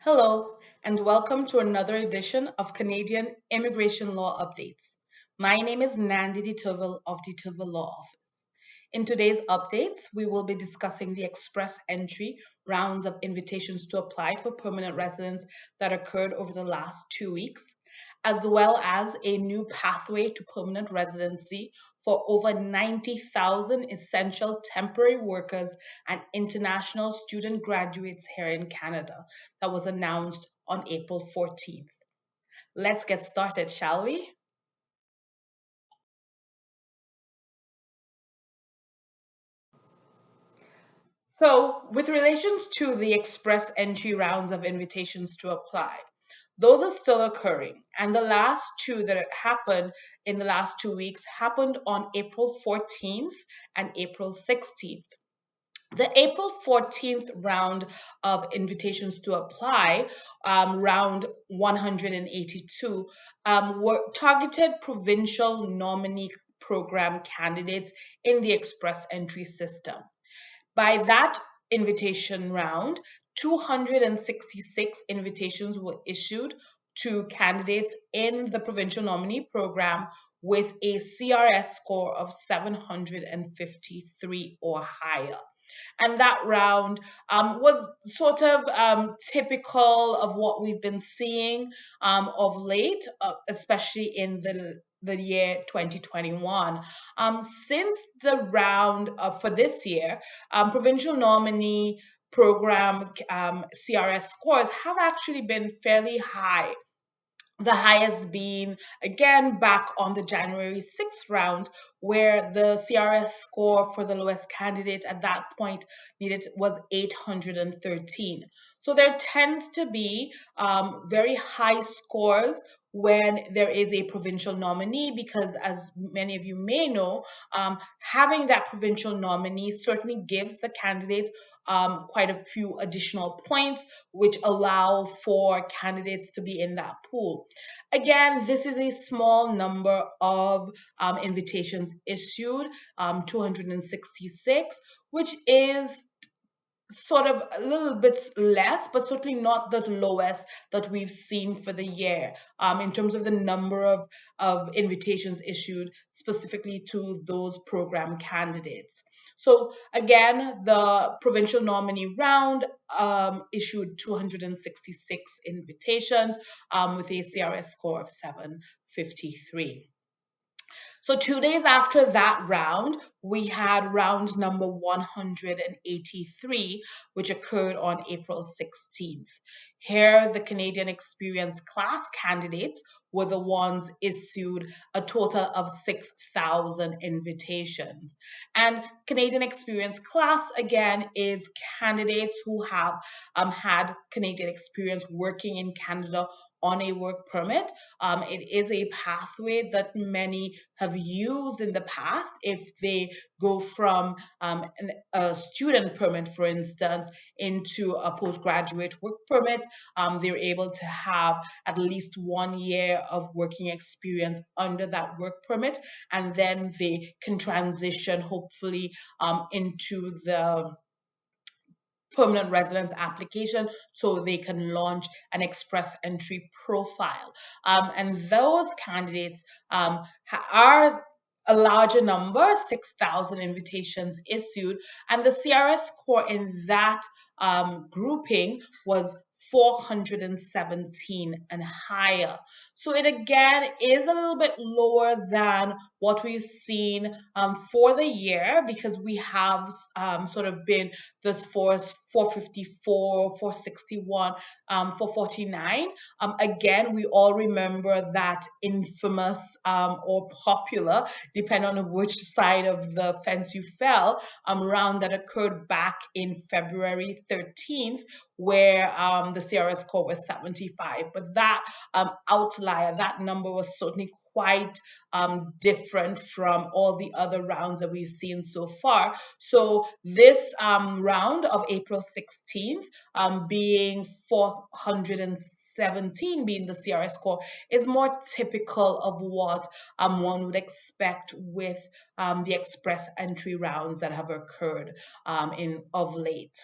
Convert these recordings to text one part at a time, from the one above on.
Hello, and welcome to another edition of Canadian Immigration Law Updates. My name is Nandi Deterville of Deterville Law Office. In today's updates, we will be discussing the express entry rounds of invitations to apply for permanent residence that occurred over the last 2 weeks, as well as a new pathway to permanent residency for over 90,000 essential temporary workers and international student graduates here in Canada that was announced on April 14th. Let's get started, shall we? So, with relations to the express entry rounds of invitations to apply, those are still occurring. And the last two that happened in the last 2 weeks happened on April 14th and April 16th. The April 14th round of invitations to apply, round 182, were targeted provincial nominee program candidates in the express entry system. By that invitation round, 266 invitations were issued to candidates in the provincial nominee program with a CRS score of 753 or higher. And that round was sort of typical of what we've been seeing of late, especially in the year 2021. Since the round for this year, provincial nominee program CRS scores have actually been fairly high, the highest being again back on the January 6th round, where the CRS score for the lowest candidate at that point needed was 813. So there tends to be very high scores when there is a provincial nominee, because as many of you may know, having that provincial nominee certainly gives the candidates quite a few additional points, which allow for candidates to be in that pool. Again, this is a small number of invitations issued, 266, which is sort of a little bit less, but certainly not the lowest that we've seen for the year in terms of the number of invitations issued specifically to those program candidates. So again, the provincial nominee round issued 266 invitations with a CRS score of 753. So 2 days after that round, we had round number 183, which occurred on April 16th. Here, the Canadian Experience class candidates were the ones issued a total of 6,000 invitations. And Canadian Experience class, again, is candidates who have had Canadian experience working in Canada on a work permit. It is a pathway that many have used in the past. If they go from a student permit, for instance, into a postgraduate work permit, they're able to have at least 1 year of working experience under that work permit, and then they can transition, hopefully, into the permanent residence application so they can launch an express entry profile. And those candidates are a larger number, 6,000 invitations issued, and the CRS score in that grouping was 417 and higher. So it again is a little bit lower than what we've seen for the year, because we have sort of been this force 454, 461, 449. Again, we all remember that infamous or popular, depending on which side of the fence you fell, round that occurred back in February 13th, where the CRS score was 75. But that outlier, that number was certainly quite different from all the other rounds that we've seen so far. So this round of April 16th being 417 being the CRS score is more typical of what one would expect with the express entry rounds that have occurred in of late.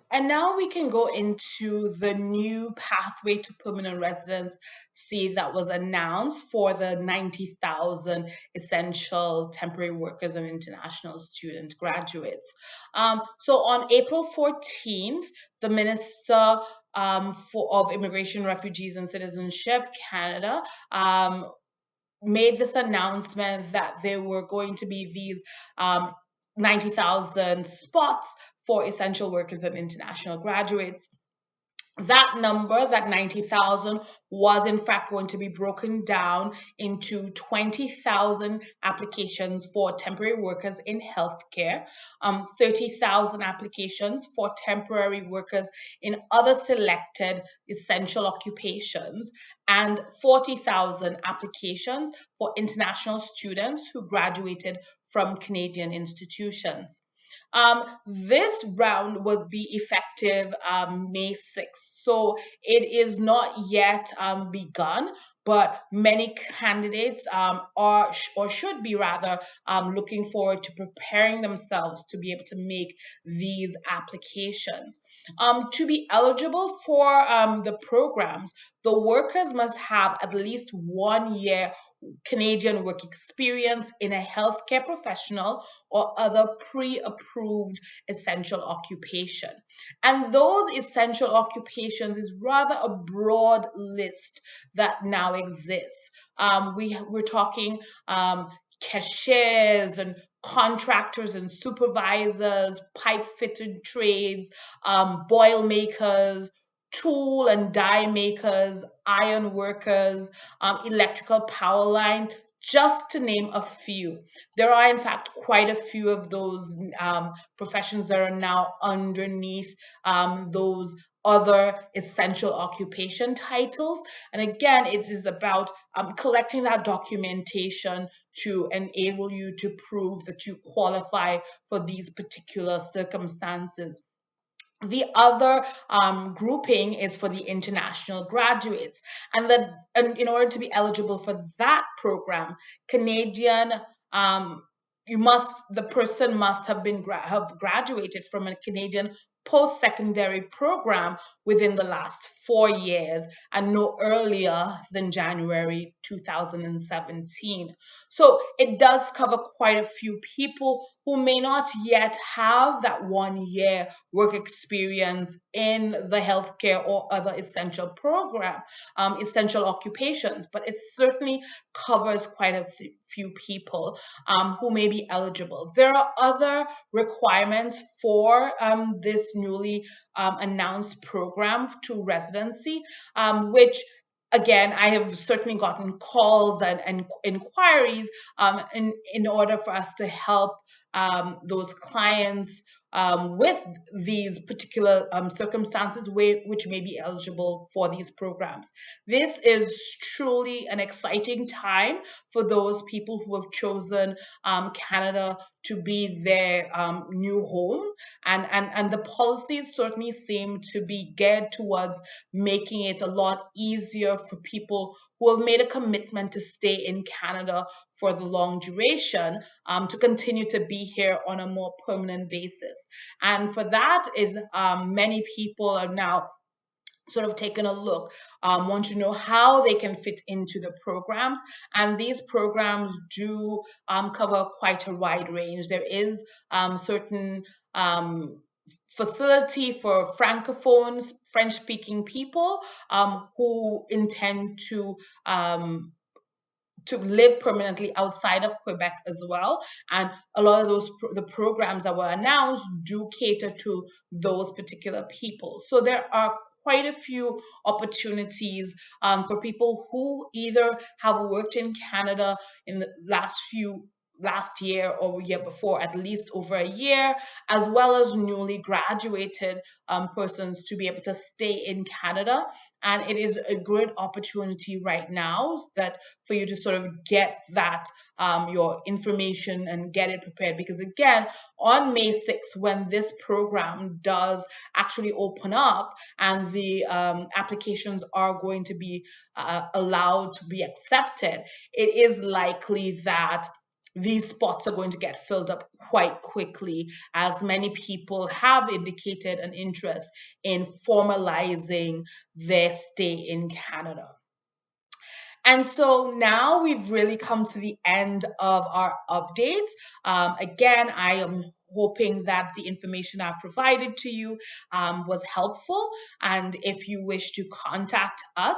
And now we can go into the new pathway to permanent residency that was announced for the 90,000 essential temporary workers and international student graduates. So on April 14th, the Minister of Immigration, Refugees and Citizenship Canada made this announcement that there were going to be these 90,000 spots for essential workers and international graduates. That number, that 90,000, was in fact going to be broken down into 20,000 applications for temporary workers in healthcare, 30,000 applications for temporary workers in other selected essential occupations, and 40,000 applications for international students who graduated from Canadian institutions. This round will be effective May 6th. So it is not yet begun, but many candidates are or should be rather looking forward to preparing themselves to be able to make these applications. To be eligible for the programs, the workers must have at least 1 year Canadian work experience in a healthcare professional or other pre-approved essential occupation. And those essential occupations is rather a broad list that now exists. We're talking cashiers and contractors and supervisors, pipe fitting trades, boil makers, tool and die makers, iron workers, electrical power line, just to name a few. There are, in fact, quite a few of those professions that are now underneath those other essential occupation titles. And again, it is about collecting that documentation to enable you to prove that you qualify for these particular circumstances. The other grouping is for the international graduates, and in order to be eligible for that program, Canadian the person must have have graduated from a Canadian post-secondary program within the last 4 years and no earlier than January 2017. So it does cover quite a few people who may not yet have that 1 year work experience in the healthcare or other essential program, essential occupations, but it certainly covers quite a few people who may be eligible. There are other requirements for this newly announced program to residency, which again, I have certainly gotten calls and inquiries in order for us to help those clients with these particular circumstances which may be eligible for these programs. This is truly an exciting time for those people who have chosen Canada to be their new home, and the policies certainly seem to be geared towards making it a lot easier for people who have made a commitment to stay in Canada for the long duration to continue to be here on a more permanent basis. And for that is many people are now sort of taken a look, want to know how they can fit into the programs. And these programs do cover quite a wide range. There is certain facility for francophones, French-speaking people who intend to live permanently outside of Quebec as well. And a lot of the programs that were announced do cater to those particular people. So there are quite a few opportunities for people who either have worked in Canada in the last year or year before, at least over a year, as well as newly graduated persons to be able to stay in Canada. And it is a great opportunity right now that for you to sort of get that your information and get it prepared, because again, on May 6th, when this program does actually open up and the applications are going to be allowed to be accepted, it is likely that these spots are going to get filled up quite quickly, as many people have indicated an interest in formalizing their stay in Canada. And so now we've really come to the end of our updates. Again, I am hoping that the information I've provided to you was helpful. And if you wish to contact us,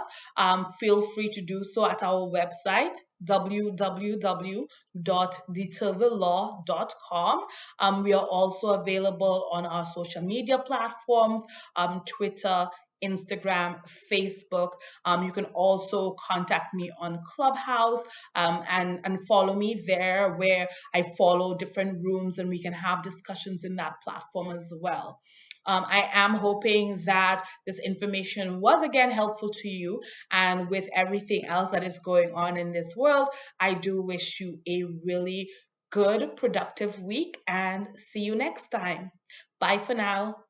feel free to do so at our website, www.detervillelaw.com. We are also available on our social media platforms, Twitter, Instagram, Facebook. You can also contact me on Clubhouse, and follow me there, where I follow different rooms and we can have discussions in that platform as well. I am hoping that this information was again helpful to you. And with everything else that is going on in this world, I do wish you a really good, productive week, and see you next time. Bye for now.